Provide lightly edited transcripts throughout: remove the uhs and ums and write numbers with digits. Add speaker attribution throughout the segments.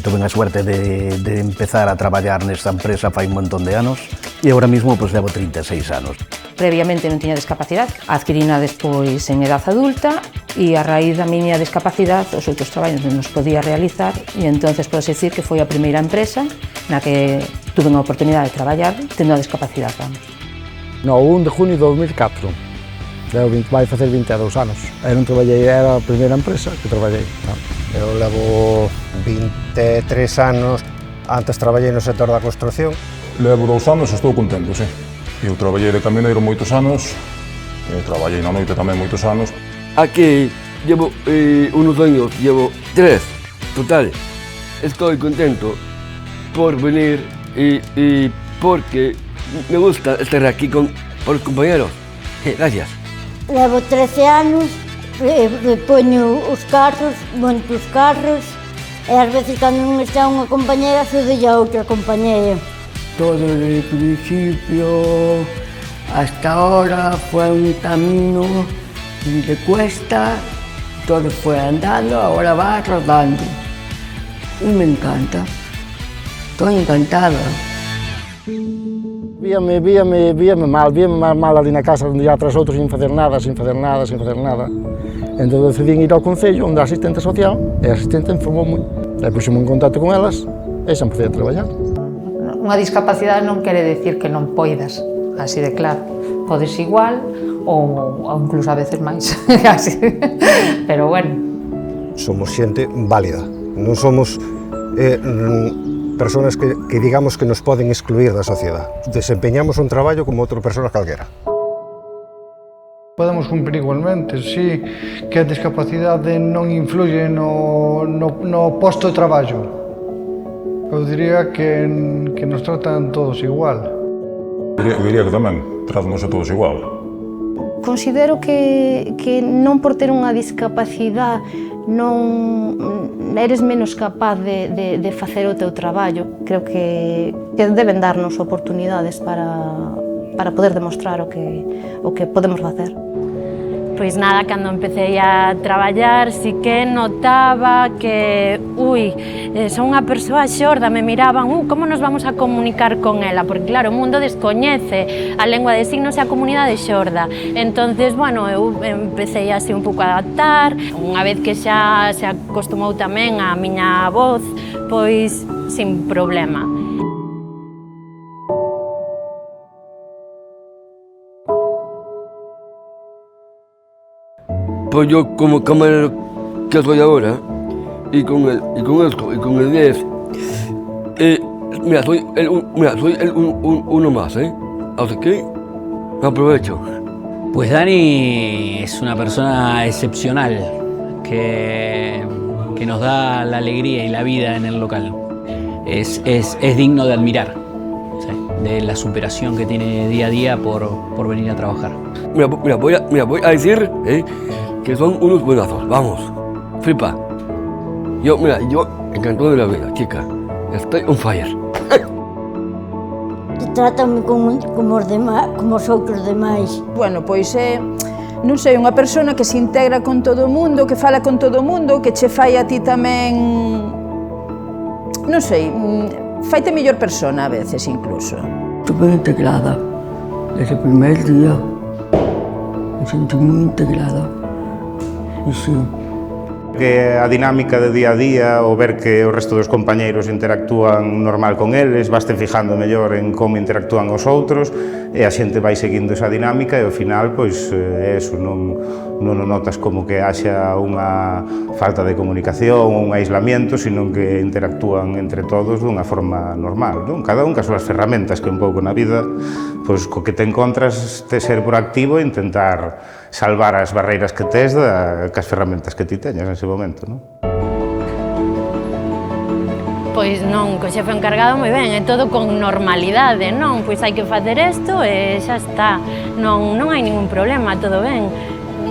Speaker 1: Tuve a suerte de empezar a traballar nesta empresa fai un montón de anos e agora mesmo levo 36 anos.
Speaker 2: Previamente non tiña discapacidade, adquirina despois en edad adulta e a raíz da miña discapacidade os outros traballos non os podía realizar e entonces pode decir que foi a primeira empresa na que tuve unha oportunidade de traballar tendo a discapacidade, vamos.
Speaker 3: No, 1 de junio de 2004, vai facer 22 anos. Eu non traballei, era a primeira empresa que traballei.
Speaker 4: Eu levo 23 anos, antes traballei no sector da construcción.
Speaker 5: Levo 2 anos e estou contento, sí. Eu traballei de camineiro moitos anos, traballei na noite tamén moitos anos.
Speaker 6: Aquí llevo unos años, llevo 3 total. Estoy contento por venir y porque me gusta estar aquí con los compañeros. Gracias.
Speaker 7: Levo 13 anos, poño os carros, monto os carros e ás veces cando non está unha compañera cedelle a outra compañera.
Speaker 8: Todo desde el principio hasta ahora fue un camino de cuesta, todo fue andando, ahora va rodando. Y me encanta, estoy encantada.
Speaker 3: Víame mal ali na casa onde ia tras outros sin facer nada. Entón decidín ir ao Concello onde a asistente social e a asistente informou-me e puxeme en contacto con elas e xa empecé a traballar.
Speaker 2: Unha discapacidade non quere decir que non poidas, así de claro. Podes igual ou incluso a veces máis, pero bueno.
Speaker 4: Somos xente válida, non somos persoas que digamos que nos poden excluir da sociedade. Desempeñamos un traballo como outra persona calquera.
Speaker 9: Podemos cumprir igualmente, sí, que a discapacidade non influye no posto de traballo. Eu diría que nos tratan todos igual.
Speaker 5: Diría que tamén, tratamos a todos igual.
Speaker 10: Considero que non por ter unha discapacidade non eres menos capaz de facer o teu traballo. Creo que deben darnos oportunidades para poder demostrar o que podemos facer.
Speaker 11: Pois nada, cando empecé a traballar, sí que notaba que, son unha persoa xorda, me miraban, como nos vamos a comunicar con ela? Porque claro, o mundo descoñece a lengua de signos e a comunidade xorda. Entonces, bueno, eu empecé así un pouco a adaptar, unha vez que xa se acostumou tamén a miña voz, pois sin problema.
Speaker 6: Pues yo como camarero que soy ahora, y con el 10, soy uno más, así que aprovecho.
Speaker 12: Pues Dani es una persona excepcional que nos da la alegría y la vida en el local. Es digno de admirar, ¿sí? De la superación que tiene día a día por venir a trabajar.
Speaker 6: Mira, voy a decir que son unos buenazos, vamos, flipa. Yo encantado de la vida, chica, estoy on fire.
Speaker 7: Trátame como os outros demais.
Speaker 13: Bueno, pois non sei, unha persona que se integra con todo o mundo, que fala con todo o mundo, que che fai a ti tamén, non sei, faite mellor persona a veces incluso.
Speaker 8: Súper integrada, desde el primer día, me sentí muy integrada. Y sí.
Speaker 14: Que a dinámica de día a día, o ver que o resto dos compañeiros interactúan normal con eles, vaste fijando mellor en como interactúan os outros e a xente vai seguindo esa dinámica e ao final, pois, eso, non notas como que haxa unha falta de comunicación ou un aislamiento, sino que interactúan entre todos dunha forma normal, non? Cada un cas súas ferramentas que un pouco na vida, pois, co que te encontras de ser proactivo e intentar salvar as barreiras que tes cas ferramentas que ti teñas nese momento, non?
Speaker 11: Pois non, co xefe encargado moi ben, é todo con normalidade, non? Pois hai que facer isto e xa está, non hai ningún problema, todo ben.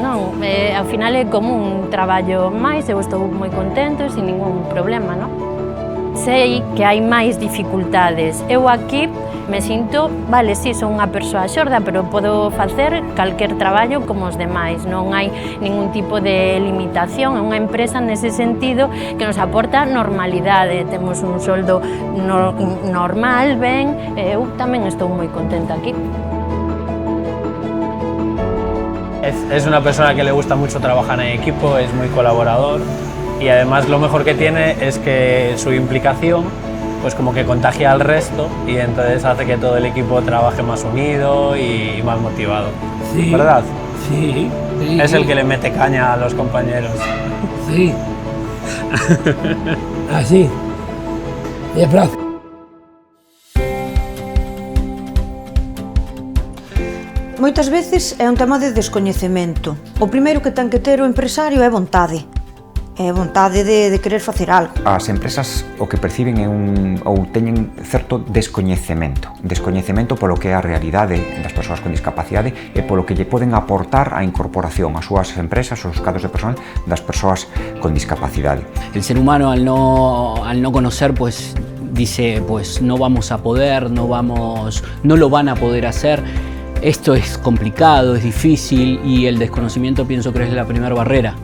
Speaker 11: Non, ao final é como un traballo máis, eu estou moi contento e sin ningún problema, non? sei que hai máis dificultades. Eu aquí me sinto, vale, si, son unha persoa xorda, pero podo facer calquer traballo como os demais, non hai ningún tipo de limitación, é unha empresa nese sentido que nos aporta normalidade, temos un soldo normal, ben, eu tamén estou moi contenta aquí.
Speaker 15: Es una persona que le gusta mucho trabajar en equipo, es muy colaborador y además lo mejor que tiene es que su implicación pues como que contagia al resto y entonces hace que todo el equipo trabaje más unido y más motivado. Sí, ¿verdad?
Speaker 8: Sí, sí.
Speaker 15: Es el que le mete caña a los compañeros.
Speaker 8: Sí. Así. De plazo.
Speaker 16: Moitas veces é un tema de descoñecemento. O primeiro que ten que ter o empresario é vontade. É vontade de querer facer algo.
Speaker 17: As empresas o que perciben é ou teñen certo descoñecemento polo que é a realidade das persoas con discapacidade e polo que lle poden aportar a incorporación ás súas empresas, aos cadros de personal das persoas con discapacidade.
Speaker 12: El ser humano al no conocer pues dice pues no vamos a poder, no lo van a poder hacer. Esto es complicado, es difícil y el desconocimiento pienso que es la primera barrera.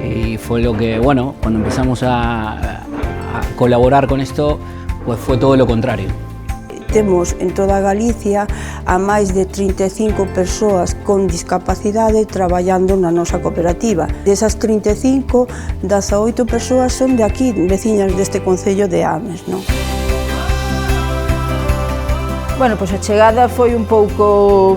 Speaker 12: Y fue lo que, bueno, cuando empezamos a colaborar con esto, pues fue todo lo contrario.
Speaker 18: Temos en toda Galicia a máis de 35 persoas con discapacidade traballando na nosa cooperativa. Desas 35, 18 persoas son de aquí, veciñas deste concello de Ames, non?
Speaker 13: Bueno, pois a chegada foi un pouco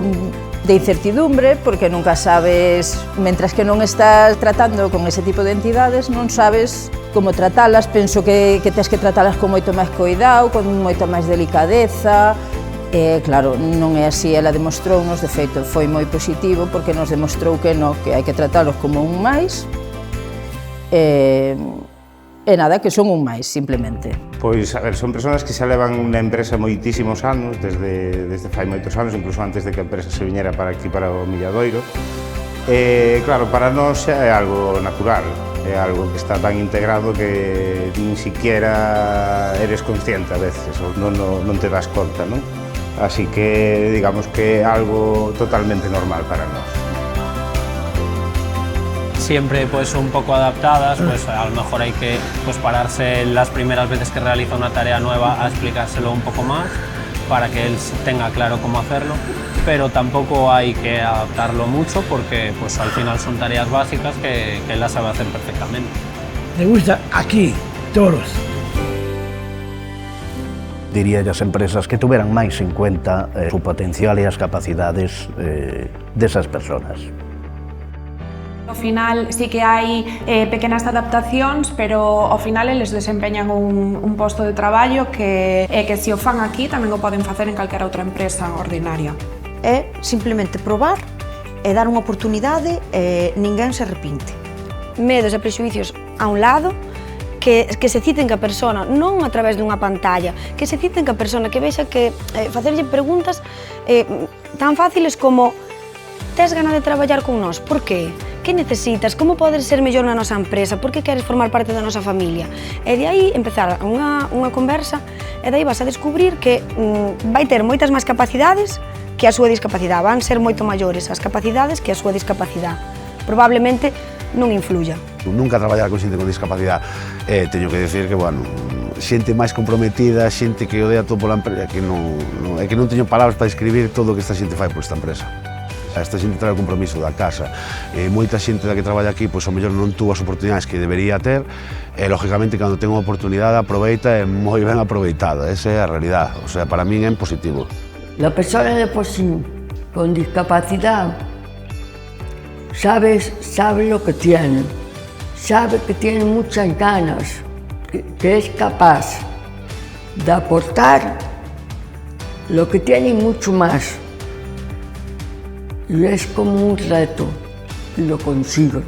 Speaker 13: de incertidumbre, porque nunca sabes, mentras que non estás tratando con ese tipo de entidades, non sabes como tratalas. Penso que tens que tratalas con moito máis cuidado, con moita máis delicadeza. Claro, non é así, ela demostrounos, de feito, foi moi positivo, porque nos demostrou que hai que tratalos como un máis. E nada, que son un máis, simplemente.
Speaker 14: Pois, a ver, son persoas que xa levan na empresa moitísimos anos, desde fai moitos anos, incluso antes de que a empresa se viñera para aquí, para o Milladoiro. E, claro, para nós xa é algo natural, é algo que está tan integrado que nin siquiera eres consciente a veces, ou non te das conta, non? Así que, digamos que é algo totalmente normal para nós.
Speaker 15: Siempre pues un poco adaptadas, pues a lo mejor hay que pues pararse las primeras veces que realiza una tarea nueva a explicárselo un poco más para que él tenga claro cómo hacerlo, pero tampoco hay que adaptarlo mucho porque pues al final son tareas básicas que él las sabe hacer perfectamente.
Speaker 8: Me gusta aquí, todos.
Speaker 1: Diría as empresas que tuveran máis en cuenta o potencial e as capacidades desas persoas.
Speaker 19: Ao final sí que hai pequenas adaptacións, pero ao final eles desempeñan un posto de traballo que se o fan aquí tamén o poden facer en calquera outra empresa ordinaria.
Speaker 16: É simplemente probar e dar unha oportunidade e ninguén se arrepinte.
Speaker 20: Medos e prexuicios a un lado, que se citen que a persona, non a través dunha pantalla, que se citen que a persona, que vexa que facerlle preguntas tan fáciles como: tes ganas de traballar con nós? Por que? Que necesitas? Como podes ser mellor na nosa empresa? Por que queres formar parte da nosa familia? E de aí empezar unha conversa e de aí vas a descubrir que vai ter moitas máis capacidades que a súa discapacidade. Van ser moito maiores as capacidades que a súa discapacidade. Probablemente non influya.
Speaker 21: Nunca traballar con xente con discapacidade. Teño que decir que, bueno, xente máis comprometida, xente que odea todo pola empresa, que non teño palabras para describir todo o que esta xente fai por esta empresa. Esta xente trae o compromiso da casa. Moita xente da que traballa aquí, pois, ao mellor non tuvo as oportunidades que debería ter, e, lógicamente, cando ten unha oportunidade, aproveita e moi ben aproveitada. Esa é a realidade. O sea, para min é positivo.
Speaker 8: La persona de por sí con discapacidad sabe lo que tiene, sabe que tiene muchas ganas, que es capaz de aportar lo que tiene y mucho más. Y es como un reto y lo consiguen.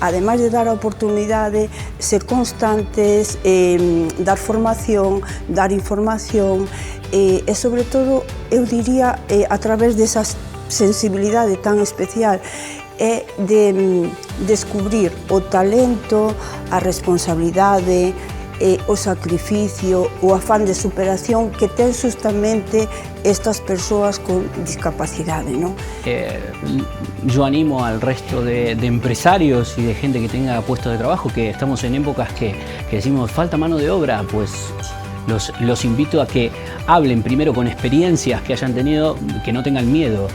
Speaker 18: Ademais de dar a oportunidade, ser constantes, dar formación, dar información e, sobre todo, eu diría, a través desa sensibilidade tan especial, é de descubrir o talento, a responsabilidade, o sacrificio, o afán de superación que ten justamente estas persoas con discapacidade, non?
Speaker 12: Yo animo al resto de empresarios y de gente que tenga puestos de trabajo, que estamos en épocas que decimos falta mano de obra, pues los invito a que hablen primero con experiencias que hayan tenido, que no tengan miedo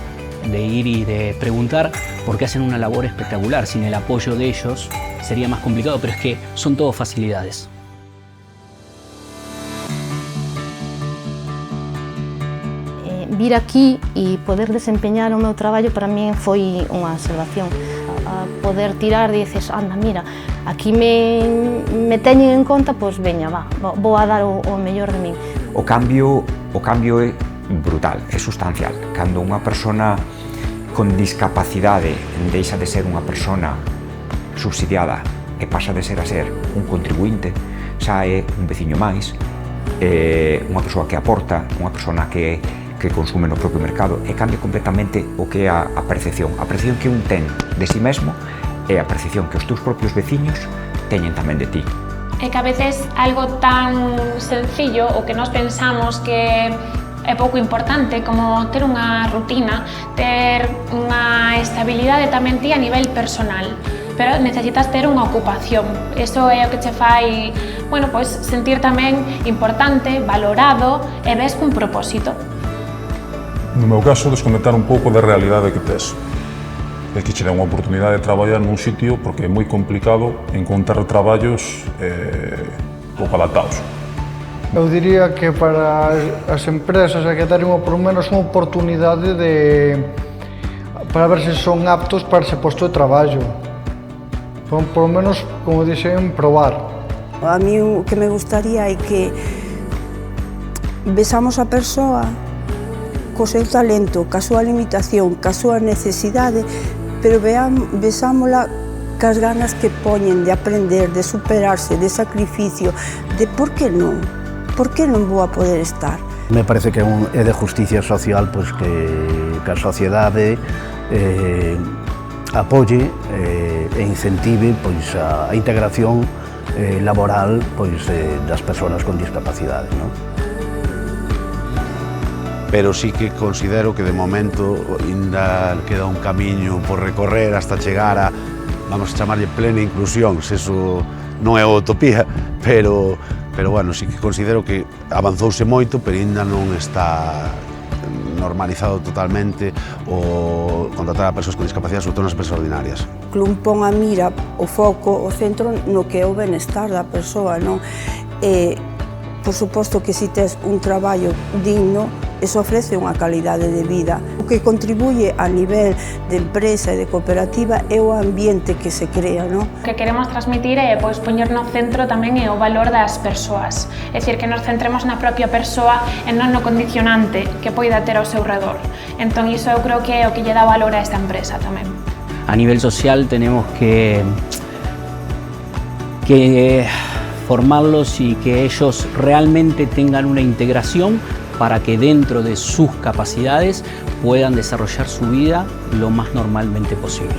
Speaker 12: de ir y de preguntar, porque hacen una labor espectacular. Sin el apoyo de ellos sería más complicado, pero es que son todo facilidades.
Speaker 10: Vir aquí e poder desempeñar o meu traballo para min foi unha salvación. A poder tirar e dices, anda, mira, aquí me teñen en conta, pois veña, vou a dar o mellor de min.
Speaker 17: O cambio é brutal, é sustancial. Cando unha persona con discapacidade deixa de ser unha persona subsidiada e pasa de ser a ser un contribuinte, xa é un veciño máis, unha persoa que aporta, unha persona que consume no propio mercado, e cambia completamente o que é a percepción. A percepción que un ten de si mesmo é a percepción que os teus propios veciños teñen tamén de ti.
Speaker 19: É que a veces algo tan sencillo o que nós pensamos que é pouco importante, como ter unha rutina, ter unha estabilidade tamén ti a nivel personal, pero necesitas ter unha ocupación. Eso é o que che fai, bueno, pois sentir tamén importante, valorado e ves cun propósito.
Speaker 5: No meu caso, desconectar un pouco da realidade que tes. É que che dá unha oportunidade de traballar nun sitio, porque é moi complicado encontrar traballos pouco adaptados.
Speaker 9: Eu diría que para as empresas hai que dar por menos unha oportunidade para ver se son aptos para ese posto de traballo. Por menos, como dixen, probar.
Speaker 18: A mí o que me gustaría é que vexamos a persoa co seu talento, ca súa limitación, ca súa necesidade, pero vexámola cas ganas que poñen de aprender, de superarse, de sacrificio, de por que non? Por que non vou a poder estar?
Speaker 1: Me parece que é de justicia social pois que a sociedade apoie e incentive pois a integración laboral pois das persoas con discapacidade, non?
Speaker 21: Pero sí que considero que de momento ainda queda un camiño por recorrer hasta chegar a, vamos a chamarlle plena inclusión, se eso non é utopía, pero bueno, sí que considero que avanzouse moito, pero ainda non está normalizado totalmente o contratar a persoas con discapacidade, sobre todo nas persoas ordinarias.
Speaker 18: Club pon a mira, o foco, o centro no que é o benestar da persoa, non? Por suposto que se tes un traballo digno, eso ofrece unha calidade de vida. O que contribuye a nivel de empresa e de cooperativa é o ambiente que se crea, non?
Speaker 19: O que queremos transmitir é pois poñer no centro tamén é o valor das persoas. É dicir, que nos centremos na propia persoa e non no condicionante que poida ter ao seu redor. Entón, iso eu creo que é o que lle dá valor a esta empresa tamén.
Speaker 12: A nivel social tenemos que formarlos y que ellos realmente tengan una integración para que dentro de sus capacidades puedan desarrollar su vida lo más normalmente posible.